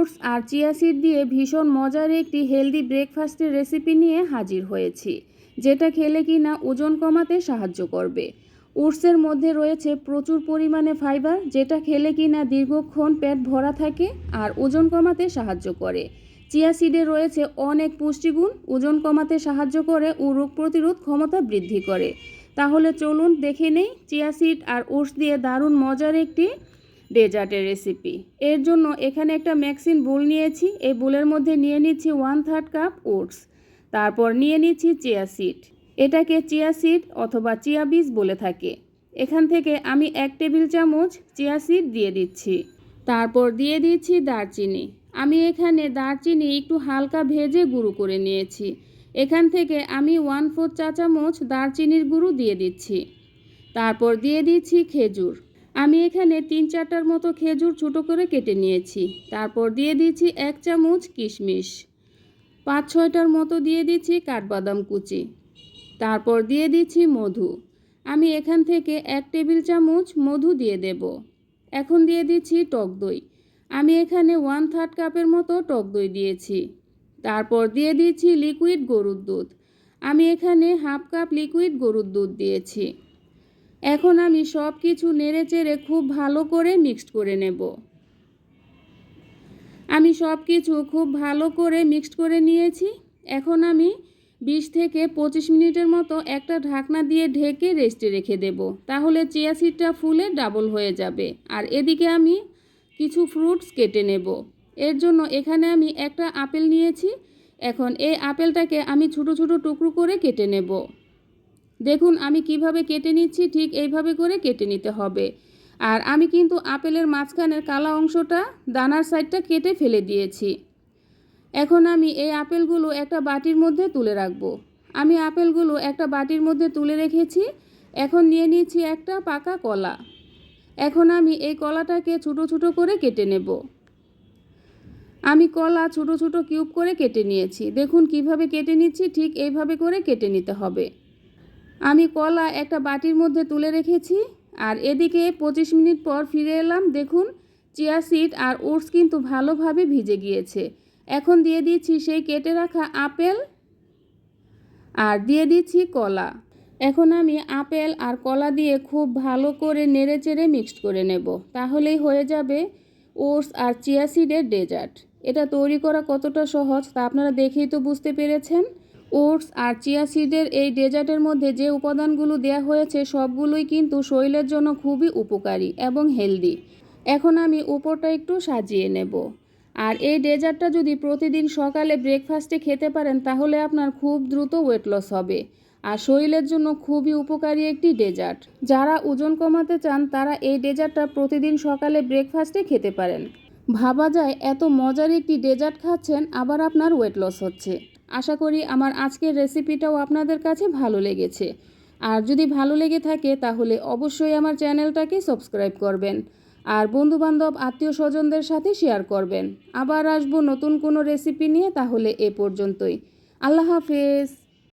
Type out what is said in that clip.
Oats আর chia seed দিয়ে ভীষণ মজার একটি হেলদি ব্রেকফাস্টের রেসিপি নিয়ে হাজির হয়েছি, যেটা খেলে কিনা ওজন কমাতে সাহায্য করবে। ওটসের মধ্যে রয়েছে প্রচুর পরিমাণে ফাইবার, যেটা খেলে কিনা দীর্ঘক্ষণ পেট ভরা থাকে আর ওজন কমাতে সাহায্য করে। চিয়া সিডে রয়েছে অনেক পুষ্টিগুণ, ওজন কমাতে সাহায্য করে ও রোগ প্রতিরোধ ক্ষমতা বৃদ্ধি করে। তাহলে চলুন দেখে নেই চিয়া সিড আর ওটস দিয়ে দারুণ মজার একটি ডেজার্টের রেসিপি। এর জন্য এখানে একটা মিক্সিং বোল নিয়েছি। এই বোলের মধ্যে নিয়ে নিচ্ছি 1/3 কাপ ওটস, তারপর নিয়ে নিচ্ছি চিয়া সিড। এটাকে চিয়া সিড অথবা চিয়া বীজ বলে থাকে। এখান থেকে আমি 1 টেবিল চামচ চিয়া সিড দিয়ে দিচ্ছি। তারপর দিয়ে দিচ্ছি দারচিনি। আমি এখানে দারচিনি একটু হালকা ভেজে গুঁড়ো করে নিয়েছি। এখান থেকে আমি 1/4 চা চামচ দারচিনির গুঁড়ো দিয়ে দিচ্ছি। তারপর দিয়ে দিচ্ছি খেজুর। আমি এখানে 3-4টার মতো খেজুর ছোটো করে কেটে নিয়েছি। তারপর দিয়ে দিচ্ছি 1 চামচ কিশমিশ, 5-6টার মতো দিয়ে দিচ্ছি কাঠবাদাম কুচি। তারপর দিয়ে দিচ্ছি মধু। আমি এখান থেকে 1 টেবিল চামচ মধু দিয়ে দেব। এখন দিয়ে দিচ্ছি টক দই। আমি এখানে 1/3 কাপের মতো টক দই দিয়েছি। তারপর দিয়ে দিচ্ছি লিকুইড গরুর দুধ। আমি এখানে 1/2 কাপ লিকুইড গরুর দুধ দিয়েছি। এখন আমি সব কিছু নেড়ে চেড়ে খুব ভালো করে মিক্সড করে নেব। আমি সব কিছু খুব ভালো করে মিক্সড করে নিয়েছি। এখন আমি 20 থেকে 25 মিনিটের মতো একটা ঢাকনা দিয়ে ঢেকে রেস্টে রেখে দেব। তাহলে চিয়া সিডটা ফুলে ডাবল হয়ে যাবে। আর এদিকে আমি কিছু ফ্রুটস কেটে নেব। এর জন্য এখানে আমি একটা আপেল নিয়েছি। এখন এই আপেলটাকে আমি ছোট ছোট টুকরো করে কেটে নেব। দেখুন আমি কিভাবে কেটে নিচ্ছি, ঠিক এইভাবে করে কেটে নিতে হবে। আর আমি কিন্তু আপেলের মাঝখানের কালো অংশটা, দানার সাইডটা কেটে ফেলে দিয়েছি। এখন আমি এই আপেলগুলো একটা বাটির মধ্যে তুলে রাখবো। আমি আপেলগুলো একটা বাটির মধ্যে তুলে রেখেছি। এখন নিয়ে নিচ্ছি একটা পাকা কলা। এখন আমি এই কলাটাকে ছোট ছোট করে কেটে নেব। আমি কলা ছোট ছোট কিউব করে কেটে নিয়েছি। দেখুন কিভাবে কেটে নিচ্ছি, ঠিক এইভাবে করে কেটে নিতে হবে। আমি কলা একটা বাটির মধ্যে তুলে রেখেছি। আর এদিকে 25 মিনিট পর ফিরে এলাম। দেখুন চিয়া সিড আর ওটস কিন্তু ভালোভাবে ভিজে গিয়েছে। এখন দিয়ে দিচ্ছি সেই কেটে রাখা আপেল আর দিয়ে দিচ্ছি কলা। এখন আমি আপেল আর কলা দিয়ে খুব ভালো করে নেড়ে চেড়ে মিক্সড করে নেব। তাহলেই হয়ে যাবে ওটস আর চিয়া সিডের ডেজার্ট। এটা তৈরি করা কতটা সহজ তা আপনারা দেখেই তো বুঝতে পেরেছেন। ওটস আর চিয়া সিডের এই ডেজার্টের মধ্যে যে উপাদানগুলো দেওয়া হয়েছে সবগুলোই কিন্তু শরীরের জন্য খুবই উপকারী এবং হেলদি। এখন আমি উপরটা একটু সাজিয়ে নেব। আর এই ডেজার্টটা যদি প্রতিদিন সকালে ব্রেকফাস্টে খেতে পারেন তাহলে আপনার খুব দ্রুত ওয়েট লস হবে। আর শরীরের জন্য খুবই উপকারী একটি ডেজার্ট। যারা ওজন কমাতে চান তারা এই ডেজার্টটা প্রতিদিন সকালে ব্রেকফাস্টে খেতে পারেন। ভাবা যায় এত মজার একটি ডেজার্ট খাচ্ছেন, আবার আপনার ওয়েট লস হচ্ছে। আশা করি আমার আজকের রেসিপিটাও আপনাদের কাছে ভালো লেগেছে। আর যদি ভালো লেগে থাকে তাহলে অবশ্যই আমার চ্যানেলটাকে সাবস্ক্রাইব করবেন আর বন্ধুবান্ধব আত্মীয় স্বজনদের সাথে শেয়ার করবেন। আবার আসবো নতুন কোনো রেসিপি নিয়ে। তাহলে এ পর্যন্তই। আল্লাহ হাফেজ।